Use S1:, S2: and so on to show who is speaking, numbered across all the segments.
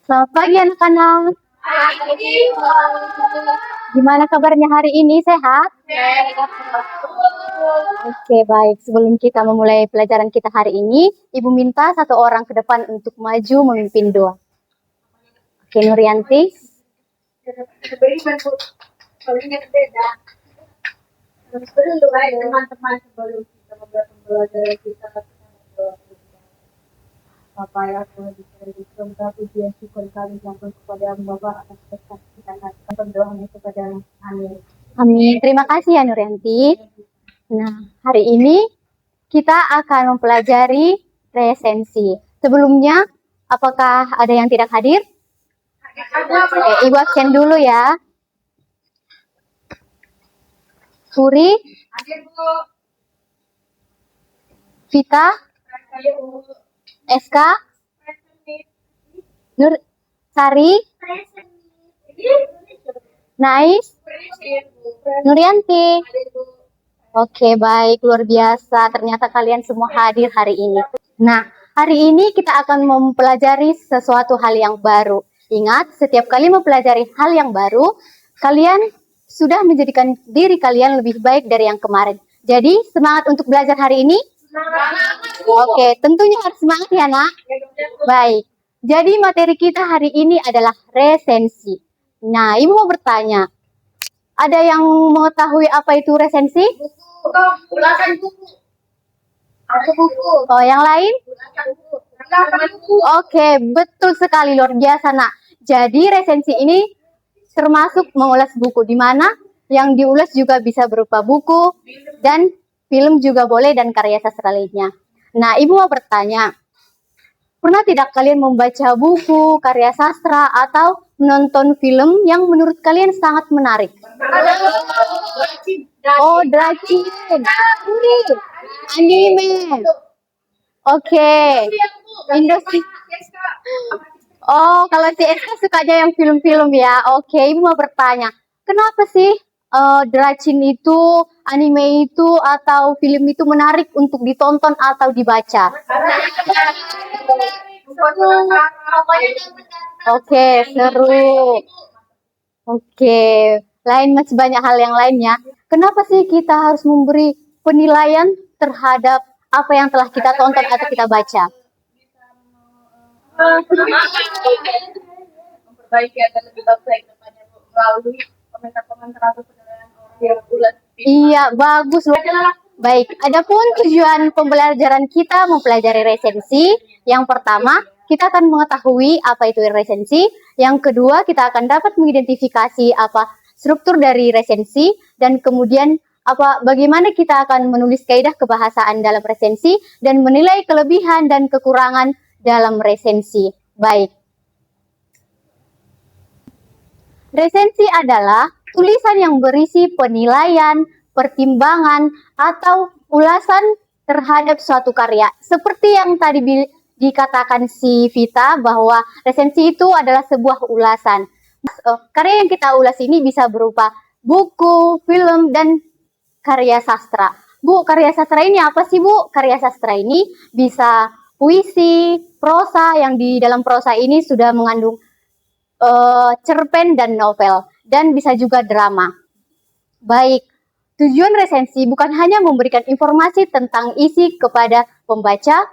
S1: Selamat pagi anak-anak. Gimana kabarnya hari ini? Sehat? Oke, baik. Sebelum kita memulai pelajaran kita hari ini, Ibu minta satu orang ke depan untuk maju memimpin doa. Oke, Nurianti. Teman-teman, sebelum kita memulai pembelajaran kita Bapak yang telah diberi semoga pujian syukur kami jatuh kepada Bapak atas berkat kita berdoanya kepada Amin. Amin. Terima kasih ya Nurianti. Nah, hari ini kita akan mempelajari resensi. Sebelumnya, apakah ada yang tidak hadir? Oke, Ibu absen dulu ya. Suri, Vita, SK, Nur, Sari, Nais, Nurianti. Oke, baik, luar biasa. Ternyata kalian semua hadir hari ini. Nah, hari ini kita akan mempelajari sesuatu hal yang baru. Ingat, setiap kali mempelajari hal yang baru, kalian sudah menjadikan diri kalian lebih baik dari yang kemarin. Jadi, semangat untuk belajar hari ini? Oke, tentunya harus semangat ya, Nak. Baik. Jadi, materi kita hari ini adalah resensi. Nah, Ibu mau bertanya, ada yang mengetahui apa itu resensi?
S2: Ulasan buku.
S1: Oh, yang lain? Oke, betul sekali, luar biasa, Nak. Jadi, resensi ini termasuk mengulas buku, di mana yang diulas juga bisa berupa buku, dan film juga boleh, dan karya sastra lainnya. Nah, Ibu mau bertanya, pernah tidak kalian membaca buku, karya sastra, atau menonton film yang menurut kalian sangat menarik? Oh, Dracin, anime. Oke, industri. Oh, kalau si Eska sukanya yang film-film ya. Oke, Ibu mau bertanya, kenapa sih Dracin itu, anime itu, atau film itu menarik untuk ditonton atau dibaca? Oke, seru. Oke, lain masih banyak hal yang lainnya. Kenapa sih kita harus memberi penilaian terhadap apa yang telah kita tonton atau kita baca?
S2: Memperbaiki agar lebih baik depannya melalui komentar-komentar atau penilaian orang yang bulat.
S1: Iya, bagus loh. Baik, adapun tujuan pembelajaran kita mempelajari resensi. Yang pertama, kita akan mengetahui apa itu resensi. Yang kedua, kita akan dapat mengidentifikasi apa struktur dari resensi, dan kemudian bagaimana kita akan menulis kaidah kebahasaan dalam resensi dan menilai kelebihan dan kekurangan dalam resensi. Baik. Resensi adalah tulisan yang berisi penilaian, pertimbangan, atau ulasan terhadap suatu karya. Seperti yang tadi dikatakan si Vita, bahwa resensi itu adalah sebuah ulasan. Karya yang kita ulas ini bisa berupa buku, film, dan karya sastra. Bu, karya sastra ini apa sih, Bu? Karya sastra ini bisa puisi, prosa, yang di dalam prosa ini sudah mengandung cerpen dan novel, dan bisa juga drama. Baik, tujuan resensi bukan hanya memberikan informasi tentang isi kepada pembaca,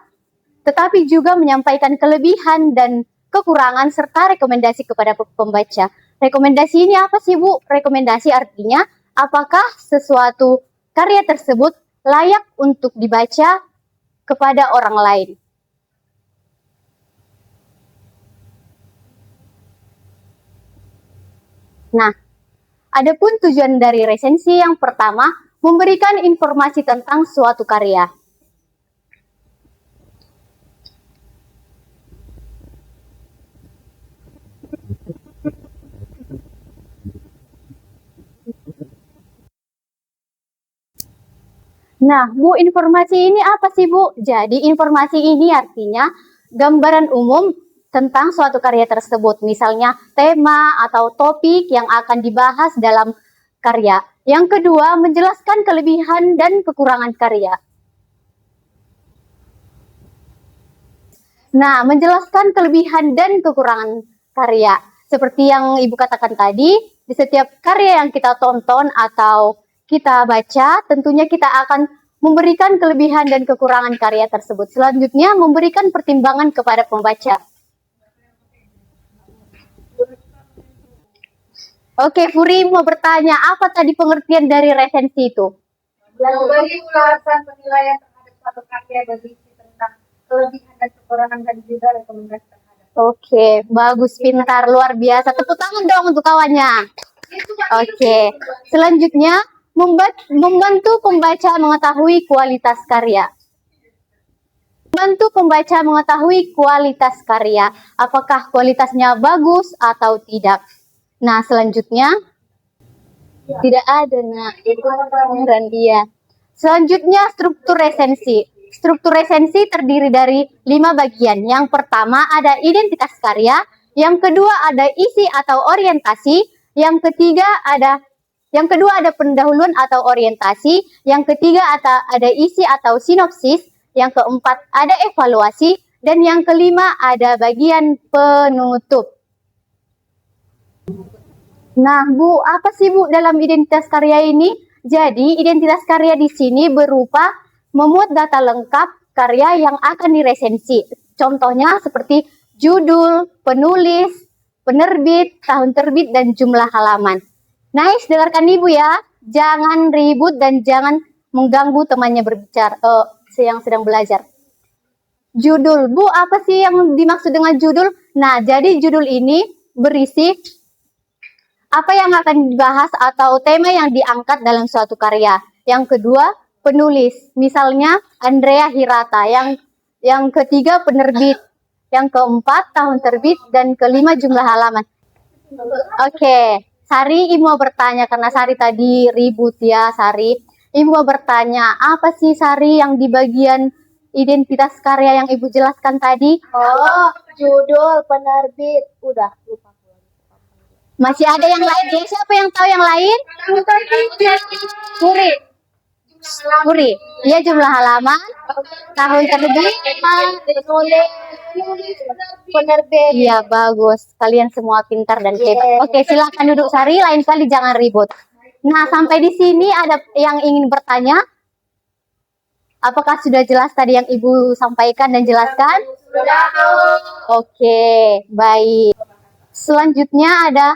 S1: tetapi juga menyampaikan kelebihan dan kekurangan serta rekomendasi kepada pembaca. Rekomendasi ini apa sih, Bu? Rekomendasi artinya apakah sesuatu karya tersebut layak untuk dibaca kepada orang lain. Nah, adapun tujuan dari resensi yang pertama, memberikan informasi tentang suatu karya. Nah, Bu, informasi ini apa sih, Bu? Jadi, informasi ini artinya gambaran umum tentang suatu karya tersebut. Misalnya, tema atau topik yang akan dibahas dalam karya. Yang kedua, menjelaskan kelebihan dan kekurangan karya. Nah, menjelaskan kelebihan dan kekurangan karya. Seperti yang Ibu katakan tadi, di setiap karya yang kita tonton atau kita baca, tentunya kita akan memberikan kelebihan dan kekurangan karya tersebut. Selanjutnya, memberikan pertimbangan kepada pembaca. Oke, Furi mau bertanya, apa tadi pengertian dari resensi itu?
S2: Memberi ulasan penilaian terhadap suatu karya berisi tentang kelebihan dan kekurangan dan juga rekomendasi terhadap.
S1: Oke, bagus, pintar, luar biasa. Tepuk tangan dong untuk kawannya. Oke, selanjutnya membantu pembaca mengetahui kualitas karya. Membantu pembaca mengetahui kualitas karya, apakah kualitasnya bagus atau tidak. Nah, selanjutnya tidak ada, nak. Itu beneran dia. Selanjutnya, struktur resensi. Struktur resensi terdiri dari 5 bagian. Yang pertama ada identitas karya, yang kedua ada isi atau orientasi, yang kedua ada pendahuluan atau orientasi, yang ketiga ada isi atau sinopsis, yang keempat ada evaluasi, dan yang kelima ada bagian penutup. Nah, Bu, apa sih Bu dalam identitas karya ini? Jadi, identitas karya di sini berupa memuat data lengkap karya yang akan diresensi. Contohnya seperti judul, penulis, penerbit, tahun terbit, dan jumlah halaman. Nice, dengarkan Ibu ya. Jangan ribut dan jangan mengganggu temannya berbicara, yang sedang belajar. Judul, Bu, apa sih yang dimaksud dengan judul? Nah, jadi judul ini berisi apa yang akan dibahas atau tema yang diangkat dalam suatu karya. Yang kedua, penulis. Misalnya Andrea Hirata. Yang ketiga, penerbit. Yang keempat, tahun terbit. Dan kelima, jumlah halaman. Oke, Sari, Ibu mau bertanya karena Sari tadi ribut ya, Sari. Ibu mau bertanya, apa sih Sari yang di bagian identitas karya yang Ibu jelaskan tadi?
S2: Oh, judul, penerbit, udah lupa.
S1: Masih ada yang lain? Siapa yang tahu yang lain? Puri. Iya, jumlah halaman, tahun terbit,
S2: penerbit.
S1: Iya, bagus. Kalian semua pintar dan hebat. Oke, silakan duduk Sari, lain kali jangan ribut. Nah, sampai di sini ada yang ingin bertanya? Apakah sudah jelas tadi yang Ibu sampaikan dan jelaskan?
S2: Sudah.
S1: Oke, baik. Selanjutnya ada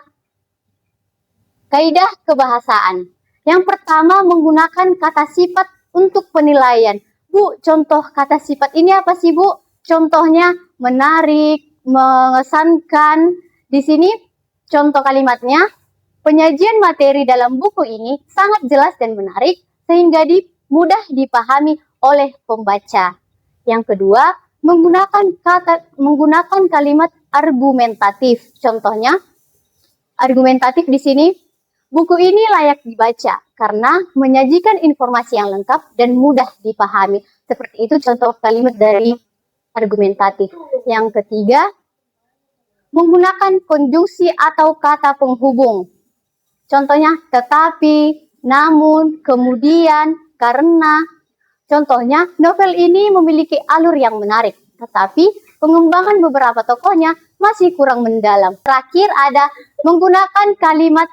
S1: kaidah kebahasaan. Yang pertama menggunakan kata sifat untuk penilaian. Bu, contoh kata sifat ini apa sih, Bu? Contohnya menarik, mengesankan. Di sini contoh kalimatnya, penyajian materi dalam buku ini sangat jelas dan menarik sehingga mudah dipahami oleh pembaca. Yang kedua, menggunakan kalimat argumentatif. Contohnya, argumentatif di sini, buku ini layak dibaca karena menyajikan informasi yang lengkap dan mudah dipahami. Seperti itu contoh kalimat dari argumentatif. Yang ketiga, menggunakan konjungsi atau kata penghubung. Contohnya, tetapi, namun, kemudian, karena. Contohnya, novel ini memiliki alur yang menarik, tetapi pengembangan beberapa tokohnya masih kurang mendalam. Terakhir ada menggunakan kalimat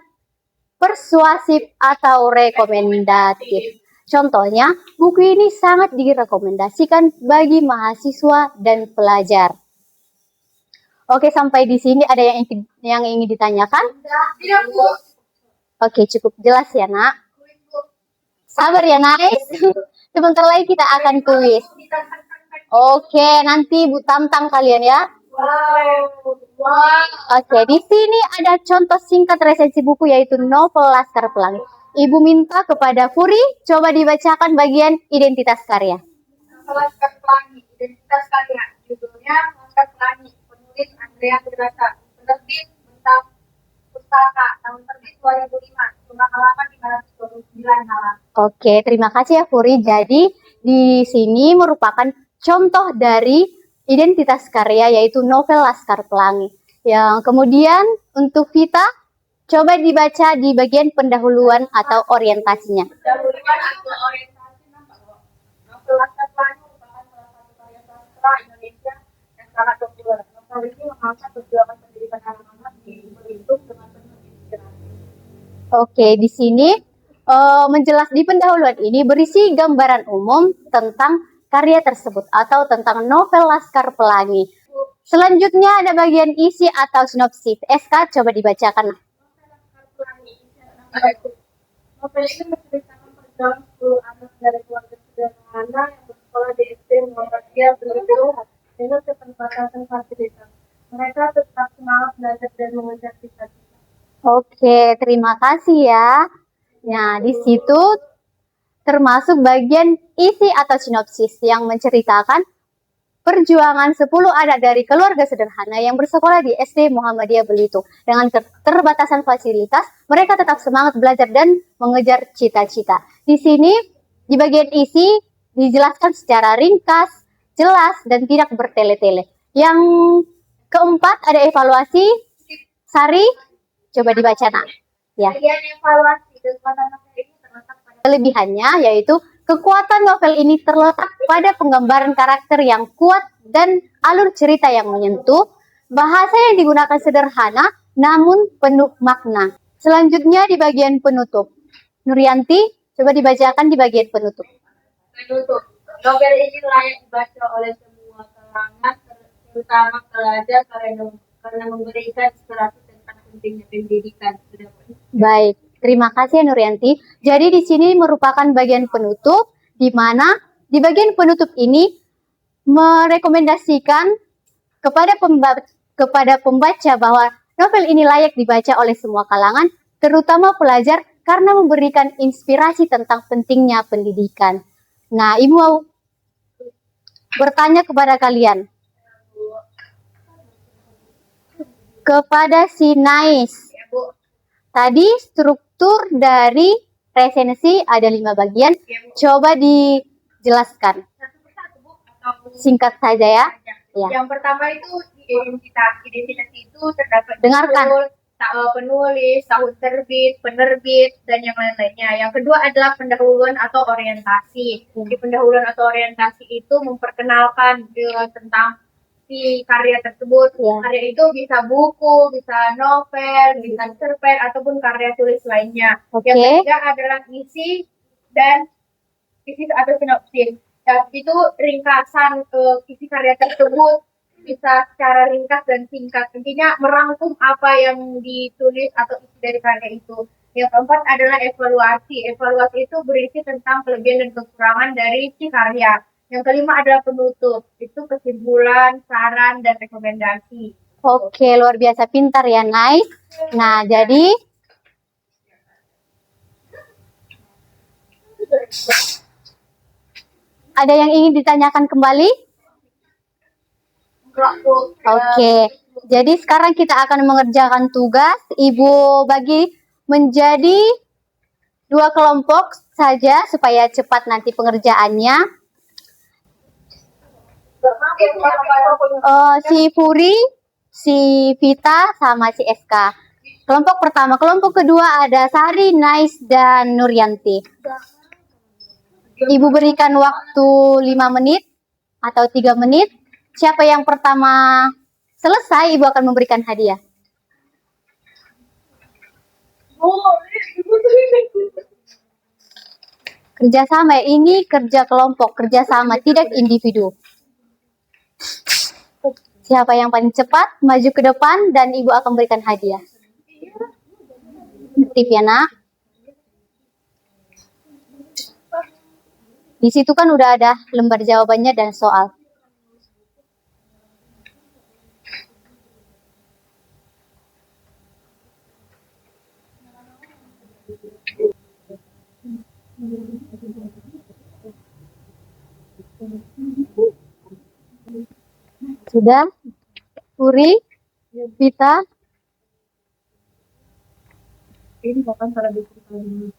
S1: persuasif atau rekomendatif. Contohnya, buku ini sangat direkomendasikan bagi mahasiswa dan pelajar. Oke, sampai di sini ada yang ingin ditanyakan?
S2: Tidak, Bu.
S1: Oke, cukup jelas ya, Nak. Sabar ya, Nice. Sebentar lagi kita akan kuis. Oke, nanti Bu tantang kalian ya.
S2: Wow.
S1: Oke, di sini ada contoh singkat resensi buku yaitu novel Laskar Pelangi. Ibu minta kepada Furi coba dibacakan bagian identitas karya.
S2: Laskar Pelangi, identitas karya. Judulnya Laskar Pelangi, penulis Andrea Hirata, penerbit Bentang Pustaka, tahun terbit 2005, jumlah halaman 529 halaman. Oke, terima kasih ya Furi. Jadi di sini merupakan contoh dari identitas karya yaitu novel Laskar Pelangi. Yang kemudian untuk Vita, coba dibaca di bagian pendahuluan atau orientasinya. Pendahuluan atau orientasi nampak bahwa novel Laskar Pelangi merupakan salah satu karya sastra Indonesia yang sangat populer. Novel ini mengangkat perjuangan pendidikan anak-anak dibentuk dengan penuh inspirasi.
S1: Oke, di sini di pendahuluan ini berisi gambaran umum tentang karya tersebut atau tentang novel Laskar Pelangi. Selanjutnya ada bagian isi atau sinopsis. SK coba dibacakan.
S2: Novel ini menceritakan perjalanan 10 anak dari keluarga sederhana yang bersekolah di SD Muhammadiyah Belitung dengan keterbatasan fasilitas. Mereka tetap semangat belajar dan mengejar cita-cita.
S1: Oke, terima kasih ya. Nah, di situ termasuk bagian isi atau sinopsis yang menceritakan perjuangan 10 anak dari keluarga sederhana yang bersekolah di SD Muhammadiyah Belitung. Dengan keterbatasan fasilitas, mereka tetap semangat belajar dan mengejar cita-cita. Di sini, di bagian isi, dijelaskan secara ringkas, jelas, dan tidak bertele-tele. Yang keempat, ada evaluasi. Sari, coba dibaca, nak. Ya.
S2: Bagian evaluasi kekuatan novel ini terletak pada
S1: Kelebihannya yaitu kekuatan novel ini terletak pada penggambaran karakter yang kuat dan alur cerita yang menyentuh, bahasa yang digunakan sederhana namun penuh makna. Selanjutnya di bagian penutup. Nuryanti, coba dibacakan di bagian penutup.
S2: penutup. Novel ini layak dibaca oleh semua kalangan, terutama pelajar karena memberikan inspirasi tentang pentingnya pendidikan.
S1: Baik, terima kasih ya Nuryanti. Jadi di sini merupakan bagian penutup, di mana di bagian penutup ini merekomendasikan kepada pembaca bahwa novel ini layak dibaca oleh semua kalangan, terutama pelajar karena memberikan inspirasi tentang pentingnya pendidikan. Nah, Ibu mau bertanya kepada kalian. Kepada si Nais.
S2: Ya, Bu.
S1: Tadi struktur dari resensi ada 5 bagian. Coba dijelaskan.
S2: Satu persatu, Bu, atau
S1: Singkat saja ya. Ya.
S2: Yang pertama itu identitas. Identitas itu terdapat
S1: Dengarkan.
S2: penulis, tahun terbit, penerbit, dan yang lain-lainnya. Yang kedua adalah pendahuluan atau orientasi. Di pendahuluan atau orientasi itu memperkenalkan tentang si karya tersebut.
S1: Ya.
S2: Karya itu bisa buku, bisa novel, bisa cerpen, ataupun karya tulis lainnya.
S1: Oke.
S2: Yang ketiga adalah isi atau sinopsis. Itu ringkasan isi karya tersebut, bisa secara ringkas dan singkat. Intinya merangkum apa yang ditulis atau isi dari karya itu. Yang keempat adalah evaluasi. Evaluasi itu berisi tentang kelebihan dan kekurangan dari si karya. Yang kelima adalah penutup. Itu kesimpulan, saran, dan rekomendasi.
S1: Oke, luar biasa pintar ya, Nice. Nah, jadi ada yang ingin ditanyakan kembali? Oke, jadi sekarang kita akan mengerjakan tugas. Ibu bagi menjadi 2 kelompok saja supaya cepat nanti pengerjaannya. Si Puri, si Vita, sama si SK. Kelompok pertama, kelompok kedua ada Sari, Nice, dan Nuryanti. Ibu berikan waktu 5 menit atau 3 menit. Siapa yang pertama selesai, Ibu akan memberikan hadiah. Kerjasama ya, ini kerja kelompok, kerjasama, tidak individu. Siapa yang paling cepat, maju ke depan, dan Ibu akan berikan hadiah. Aktif ya, nak. Di situ kan udah ada lembar jawabannya dan soal. Sudah? Puri? Vita?
S2: Ini bahkan salah dulu.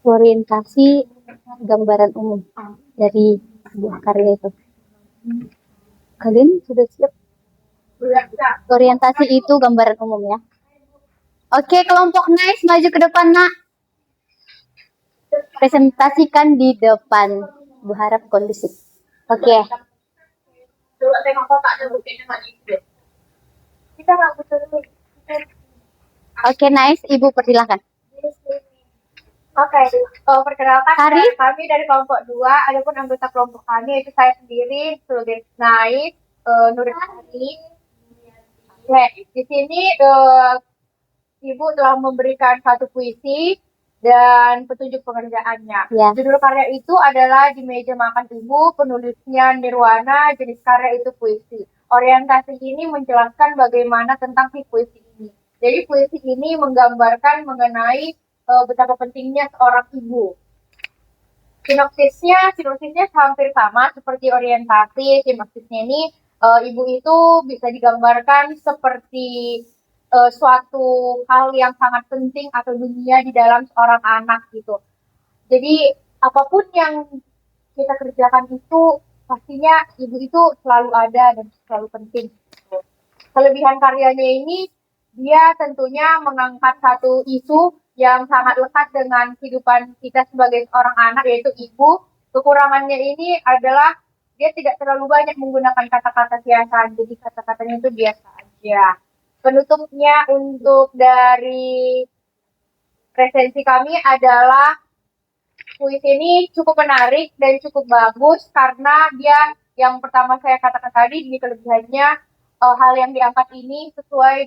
S1: Orientasi gambaran umum dari sebuah karya itu. Kalian sudah siap? Orientasi itu gambaran umum ya. Oke, kelompok Nice maju ke depan, nak. presentasikan di depan. Bu harap kondusif. Oke.
S2: Coba tengok kotaknya buktinya nggak gitu. Kita nggak butuh dulu.
S1: Oke, nice. Ibu persilahkan.
S2: Oke, perkenalkan
S1: Hari?
S2: kami dari kelompok 2, adapun anggota kelompok kami yaitu saya sendiri, sebagai Naif, Nurhani. Oke, di sini Ibu telah memberikan satu puisi dan petunjuk pengerjaannya.
S1: Ya.
S2: Judul karya itu adalah Di Meja Makan Ibu, penulisnya Nirwana, jenis karya itu puisi. Orientasi ini menjelaskan bagaimana tentang si puisi ini. Jadi puisi ini menggambarkan mengenai betapa pentingnya seorang ibu. Sinopsisnya hampir sama seperti orientasi. Sinopsisnya ini ibu itu bisa digambarkan seperti suatu hal yang sangat penting atau dunia di dalam seorang anak gitu. Jadi apapun yang kita kerjakan itu pastinya ibu itu selalu ada dan selalu penting. Kelebihan karyanya ini dia tentunya mengangkat satu isu yang sangat lekat dengan kehidupan kita sebagai seorang anak, yaitu ibu. Kekurangannya ini adalah dia tidak terlalu banyak menggunakan kata-kata kiasan, jadi kata-katanya itu biasa aja. Penutupnya untuk dari resensi kami adalah puisi ini cukup menarik dan cukup bagus karena dia yang pertama saya katakan tadi, ini kelebihannya hal yang diangkat ini sesuai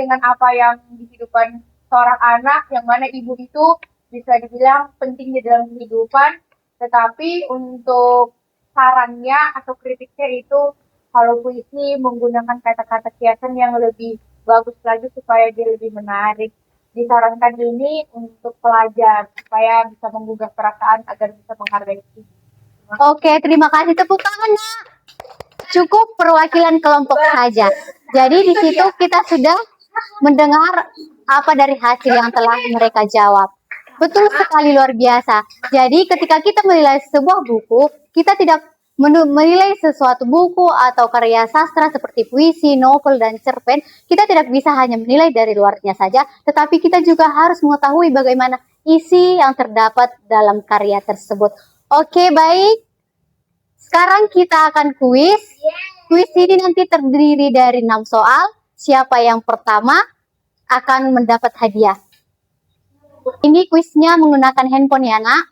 S2: dengan apa yang di kehidupan seorang anak, yang mana ibu itu bisa dibilang penting di dalam kehidupan, tetapi untuk sarannya atau kritiknya itu kalau puisi menggunakan kata-kata kiasan yang lebih bagus lagi supaya dia lebih menarik. Disarankan ini untuk pelajar supaya bisa menggugah perasaan agar bisa menghargai ibu.
S1: Oke, terima kasih. Tepuk tangan, Nak. Cukup perwakilan kelompok saja. Jadi di situ kita sudah mendengar apa dari hasil yang telah mereka jawab. Betul sekali, luar biasa. Jadi ketika kita menilai sebuah buku, kita tidak menilai sesuatu buku atau karya sastra seperti puisi, novel, dan cerpen. Kita tidak bisa hanya menilai dari luarnya saja, tetapi kita juga harus mengetahui bagaimana isi yang terdapat dalam karya tersebut. Oke, baik. Sekarang kita akan kuis. Kuis ini nanti terdiri dari 6 soal. Siapa yang pertama akan mendapat hadiah. Ini kuisnya menggunakan handphone ya, Nak.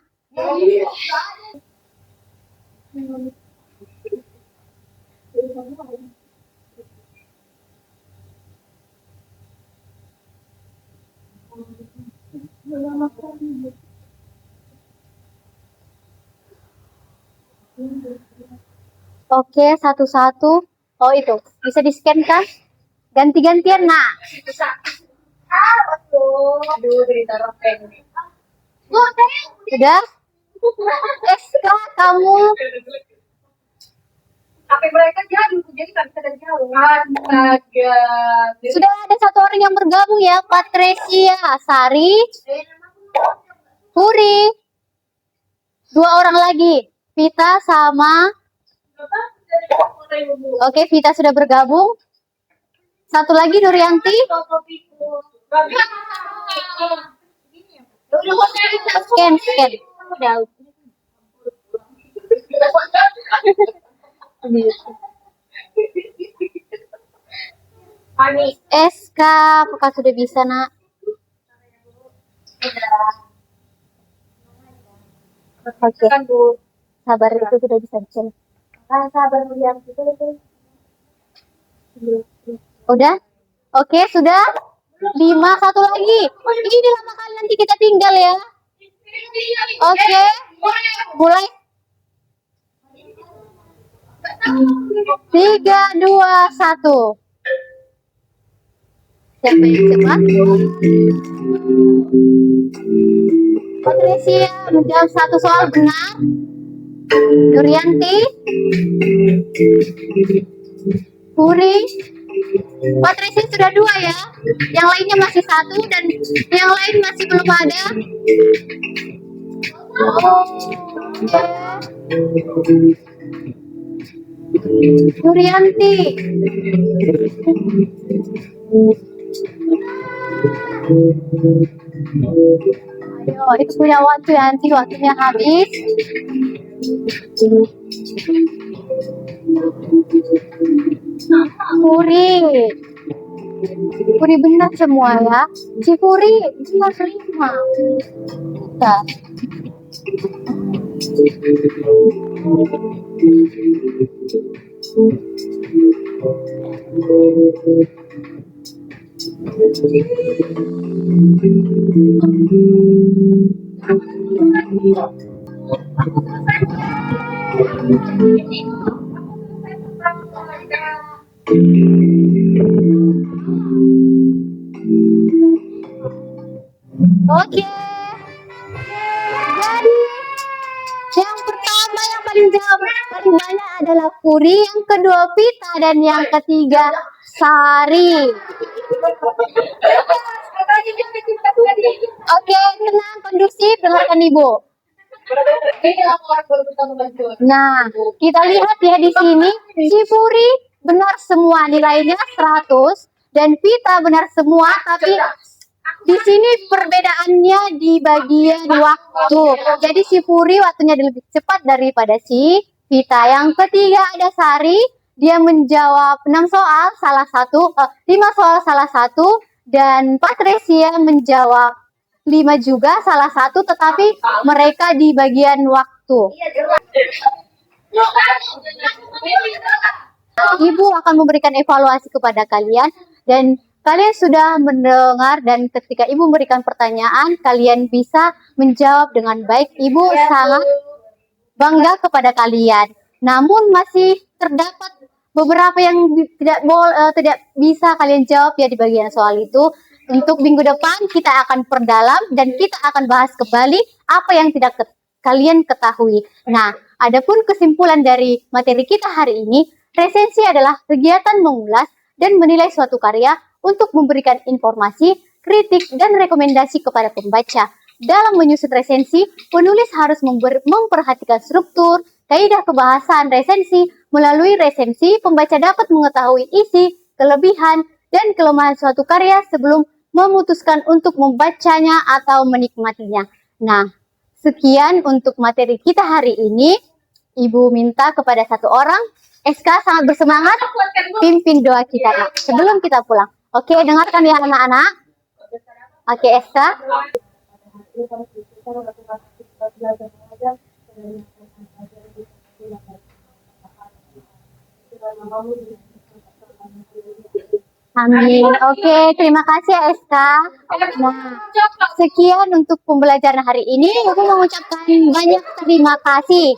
S1: Oke, satu-satu. Oh, itu. Bisa di-scan kan? Ganti-gantian, Nak.
S2: Bisa. Aduh, ditaruh pen.
S1: Sudah? SK kamu.
S2: HP mereka jauh, jadi nggak bisa dari jauh. Astaga.
S1: Sudah ada satu orang yang bergabung ya, Patricia, Sari, Puri. 2 orang lagi, Vita sama. Oke, Vita sudah bergabung. Satu lagi Nuryanti. Scan. Udah. SK, apakah sudah bisa, Nak? Oke. Sabar, itu sudah bisa dicek.
S2: Sabar yang itu.
S1: Udah? Oke, sudah? 5, satu lagi. Ini lama kali nanti kita tinggal ya. Oke. Mulai. 3, 2, 1. Siapa yang cepat? Patricia menjawab 1 soal benar. Nuryanti, Puri, Patricia sudah 2 ya. Yang lainnya masih 1 dan yang lain masih belum ada. Nuryanti. Ayo, itu punya waktu ya, nanti waktunya habis. Puri. Puri benar semua ya. Cipuri benar 5. Nah, oke. Jadi yang pertama yang paling banyak adalah Puri, yang kedua Pita, dan yang ketiga Sari. Oke, tenang, kondusif, dengarkan Ibu. Nah, kita lihat ya di sini, si Puri benar semua, nilainya 100, dan Pita benar semua, tapi di sini perbedaannya di bagian waktu. Jadi si Puri waktunya lebih cepat daripada si Pita. Yang ketiga ada Sari, dia menjawab 6 soal, 5 soal salah satu, dan Patricia menjawab 5 juga, salah satu, tetapi mereka di bagian waktu. Ibu akan memberikan evaluasi kepada kalian, dan kalian sudah mendengar, dan ketika Ibu memberikan pertanyaan, kalian bisa menjawab dengan baik. Ibu sangat bangga kepada kalian. Namun masih terdapat beberapa yang tidak bisa kalian jawab ya di bagian soal itu. Untuk minggu depan kita akan perdalam dan kita akan bahas kembali apa yang tidak kalian ketahui. Nah, adapun kesimpulan dari materi kita hari ini, resensi adalah kegiatan mengulas dan menilai suatu karya untuk memberikan informasi, kritik, dan rekomendasi kepada pembaca. Dalam menyusun resensi, penulis harus memperhatikan struktur, kaidah kebahasan resensi. Melalui resensi, pembaca dapat mengetahui isi, kelebihan, dan kelemahan suatu karya sebelum memutuskan untuk membacanya atau menikmatinya. Nah, sekian untuk materi kita hari ini. Ibu minta kepada satu orang, SK sangat bersemangat, pimpin doa kita Nak, sebelum kita pulang. Oke, dengarkan ya anak-anak. Oke, SK. Amin. Oke, terima kasih ya SK. Nah, sekian untuk pembelajaran hari ini. Aku mengucapkan banyak terima kasih.